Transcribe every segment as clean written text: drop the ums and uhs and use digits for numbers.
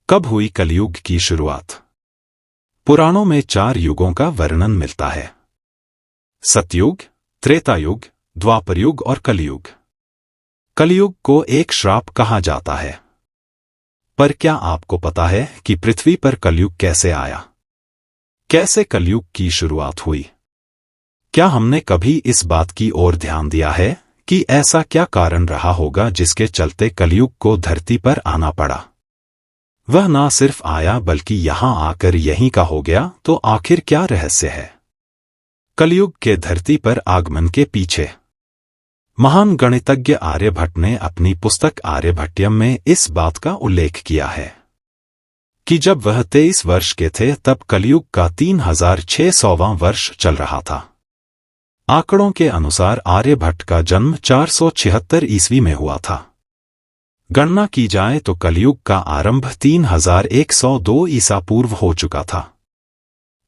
कब हुई कलयुग की शुरुआत? पुराणों में 4 युगों का वर्णन मिलता है। सतयुग, त्रेतायुग, द्वापरयुग और कलयुग। कलयुग को एक श्राप कहा जाता है। पर क्या आपको पता है कि पृथ्वी पर कलयुग कैसे आया? कैसे कलयुग की शुरुआत हुई? क्या हमने कभी इस बात की ओर ध्यान दिया है कि ऐसा क्या कारण रहा होगा जिसके चलते कलयुग को धरती पर आना पड़ा? वह ना सिर्फ आया बल्कि यहां आकर यहीं का हो गया, तो आखिर क्या रहस्य है कलयुग के धरती पर आगमन के पीछे? महान गणितज्ञ आर्यभट्ट ने अपनी पुस्तक आर्यभट्टयम में इस बात का उल्लेख किया है कि जब वह 23 वर्ष के थे तब कलयुग का 3600वां वर्ष चल रहा था। आंकड़ों के अनुसार आर्यभट्ट का जन्म 476 ईस्वी में हुआ था। गणना की जाए तो कलयुग का आरंभ 3102 ईसा पूर्व हो चुका था।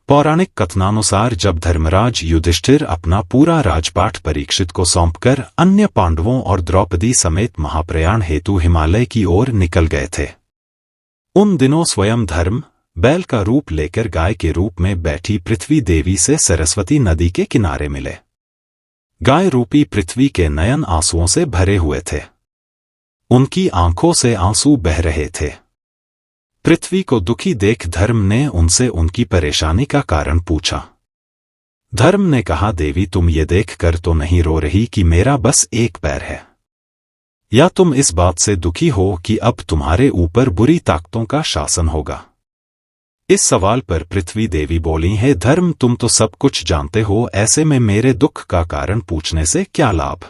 पौराणिक कथनानुसार जब धर्मराज युधिष्ठिर अपना पूरा राजपाट परीक्षित को सौंपकर अन्य पांडवों और द्रौपदी समेत महाप्रयाण हेतु हिमालय की ओर निकल गए थे, उन दिनों स्वयं धर्म बैल का रूप लेकर गाय के रूप में बैठी पृथ्वी देवी से सरस्वती नदी के किनारे मिले। गाय रूपी पृथ्वी के नयन आंसुओं से भरे हुए थे। उनकी आंखों से आंसू बह रहे थे। पृथ्वी को दुखी देख धर्म ने उनसे उनकी परेशानी का कारण पूछा। धर्म ने कहा, देवी तुम ये देख कर तो नहीं रो रही कि मेरा बस एक पैर है, या तुम इस बात से दुखी हो कि अब तुम्हारे ऊपर बुरी ताकतों का शासन होगा? इस सवाल पर पृथ्वी देवी बोली, है धर्म तुम तो सब कुछ जानते हो, ऐसे में मेरे दुख का कारण पूछने से क्या लाभ?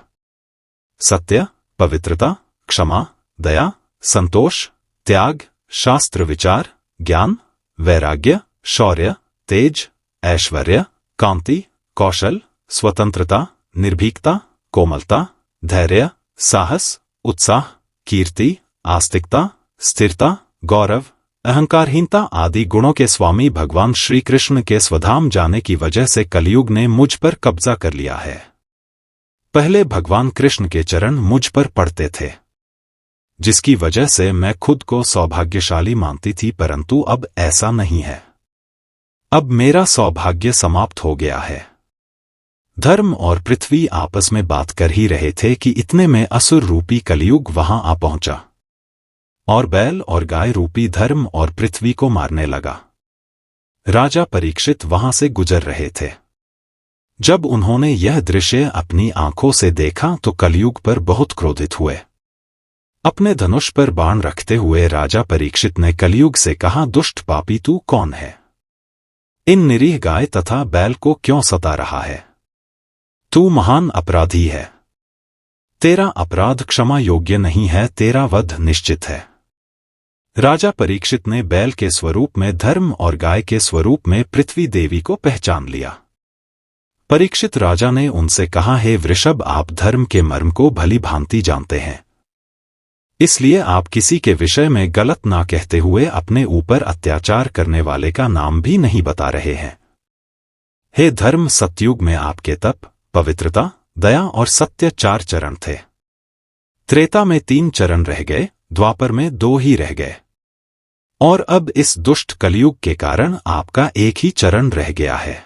सत्य, पवित्रता, क्षमा, दया, संतोष, त्याग, शास्त्र विचार, ज्ञान, वैराग्य, शौर्य, तेज, ऐश्वर्य, कांति, कौशल, स्वतंत्रता, निर्भीकता, कोमलता, धैर्य, साहस, उत्साह, कीर्ति, आस्तिकता, स्थिरता, गौरव, अहंकारहीनता आदि गुणों के स्वामी भगवान श्री कृष्ण के स्वधाम जाने की वजह से कलयुग ने मुझ पर कब्जा कर लिया है। पहले भगवान कृष्ण के चरण मुझ पर पड़ते थे, जिसकी वजह से मैं खुद को सौभाग्यशाली मानती थी, परंतु अब ऐसा नहीं है। अब मेरा सौभाग्य समाप्त हो गया है। धर्म और पृथ्वी आपस में बात कर ही रहे थे कि इतने में असुर रूपी कलयुग वहां आ पहुंचा और बैल और गाय रूपी धर्म और पृथ्वी को मारने लगा। राजा परीक्षित वहां से गुजर रहे थे। जब उन्होंने यह दृश्य अपनी आंखों से देखा तो कलयुग पर बहुत क्रोधित हुए। अपने धनुष पर बाण रखते हुए राजा परीक्षित ने कलयुग से कहा, दुष्ट पापी तू कौन है? इन निरीह गाय तथा बैल को क्यों सता रहा है? तू महान अपराधी है। तेरा अपराध क्षमा योग्य नहीं है, तेरा वध निश्चित है। राजा परीक्षित ने बैल के स्वरूप में धर्म और गाय के स्वरूप में पृथ्वी देवी को पहचान लिया। परीक्षित राजा ने उनसे कहा, हे वृषभ, आप धर्म के मर्म को भली भांति जानते हैं, इसलिए आप किसी के विषय में गलत ना कहते हुए अपने ऊपर अत्याचार करने वाले का नाम भी नहीं बता रहे हैं। हे धर्म, सतयुग में आपके तप, पवित्रता, दया और सत्य 4 चरण थे। त्रेता में 3 चरण रह गए, द्वापर में 2 ही रह गए, और अब इस दुष्ट कलयुग के कारण आपका एक ही चरण रह गया है।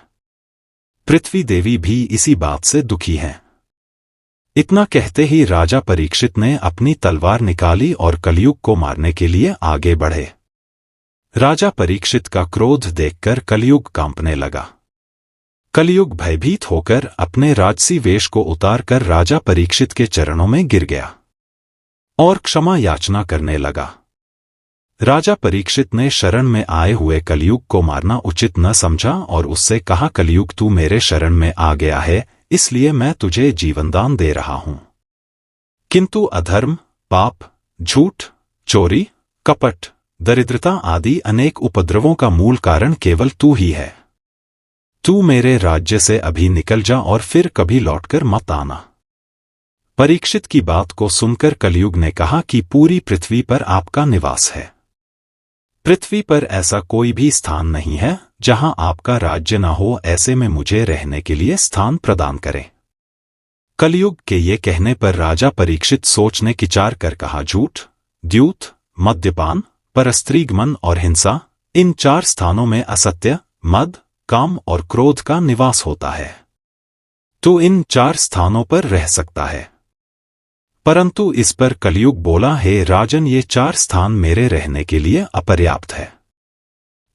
पृथ्वी देवी भी इसी बात से दुखी हैं। इतना कहते ही राजा परीक्षित ने अपनी तलवार निकाली और कलयुग को मारने के लिए आगे बढ़े। राजा परीक्षित का क्रोध देखकर कलयुग कांपने लगा। कलयुग भयभीत होकर अपने राजसी वेश को उतारकर राजा परीक्षित के चरणों में गिर गया और क्षमा याचना करने लगा। राजा परीक्षित ने शरण में आए हुए कलयुग को मारना उचित न समझा और उससे कहा, कलयुग तू मेरे शरण में आ गया है, इसलिए मैं तुझे जीवनदान दे रहा हूं। किंतु अधर्म, पाप, झूठ, चोरी, कपट, दरिद्रता आदि अनेक उपद्रवों का मूल कारण केवल तू ही है। तू मेरे राज्य से अभी निकल जा और फिर कभी लौटकर मत आना। परीक्षित की बात को सुनकर कलयुग ने कहा कि पूरी पृथ्वी पर आपका निवास है। पृथ्वी पर ऐसा कोई भी स्थान नहीं है जहां आपका राज्य न हो, ऐसे में मुझे रहने के लिए स्थान प्रदान करें। कलयुग के ये कहने पर राजा परीक्षित सोचने विचार कर कहा, झूठ, द्यूत, मद्यपान, परस्त्रीगमन और हिंसा, इन 4 स्थानों में असत्य, मद, काम और क्रोध का निवास होता है। तो इन 4 स्थानों पर रह सकता है। परंतु इस पर कलयुग बोला, हे राजन, ये 4 स्थान मेरे रहने के लिए अपर्याप्त है,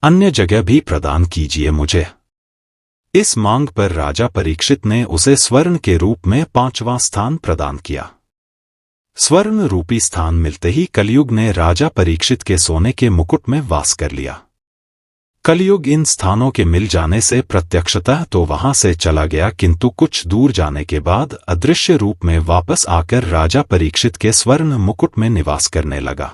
अन्य जगह भी प्रदान कीजिए मुझे। इस मांग पर राजा परीक्षित ने उसे स्वर्ण के रूप में 5वां स्थान प्रदान किया। स्वर्ण रूपी स्थान मिलते ही कलयुग ने राजा परीक्षित के सोने के मुकुट में वास कर लिया। कलयुग इन स्थानों के मिल जाने से प्रत्यक्षतः तो वहां से चला गया, किंतु कुछ दूर जाने के बाद अदृश्य रूप में वापस आकर राजा परीक्षित के स्वर्ण मुकुट में निवास करने लगा।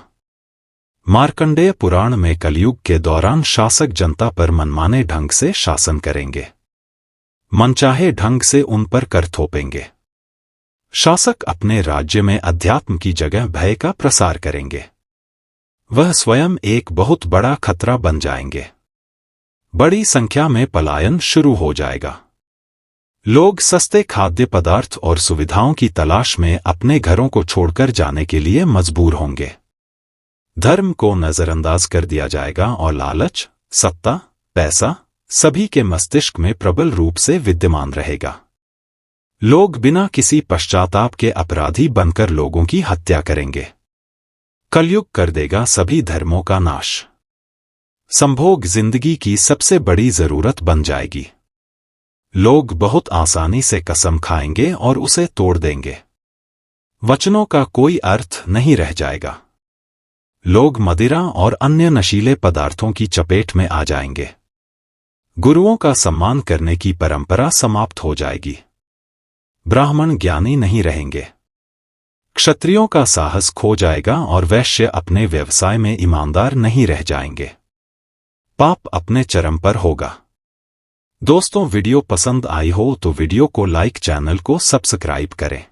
मार्कंडेय पुराण में कलयुग के दौरान शासक जनता पर मनमाने ढंग से शासन करेंगे, मनचाहे ढंग से उन पर कर थोपेंगे। शासक अपने राज्य में अध्यात्म की जगह भय का प्रसार करेंगे। वह स्वयं एक बहुत बड़ा खतरा बन जाएंगे। बड़ी संख्या में पलायन शुरू हो जाएगा। लोग सस्ते खाद्य पदार्थ और सुविधाओं की तलाश में अपने घरों को छोड़कर जाने के लिए मजबूर होंगे। धर्म को नजरअंदाज कर दिया जाएगा और लालच, सत्ता, पैसा सभी के मस्तिष्क में प्रबल रूप से विद्यमान रहेगा। लोग बिना किसी पश्चाताप के अपराधी बनकर लोगों की हत्या करेंगे। कलयुग कर देगा सभी धर्मों का नाश। संभोग जिंदगी की सबसे बड़ी जरूरत बन जाएगी। लोग बहुत आसानी से कसम खाएंगे और उसे तोड़ देंगे। वचनों का कोई अर्थ नहीं रह जाएगा। लोग मदिरा और अन्य नशीले पदार्थों की चपेट में आ जाएंगे। गुरुओं का सम्मान करने की परंपरा समाप्त हो जाएगी। ब्राह्मण ज्ञानी नहीं रहेंगे। क्षत्रियों का साहस खो जाएगा और वैश्य अपने व्यवसाय में ईमानदार नहीं रह जाएंगे। पाप अपने चरम पर होगा। दोस्तों, वीडियो पसंद आई हो तो वीडियो को लाइक, चैनल को सब्सक्राइब करें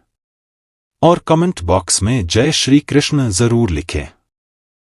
और कमेंट बॉक्स में जय श्री कृष्ण जरूर लिखें।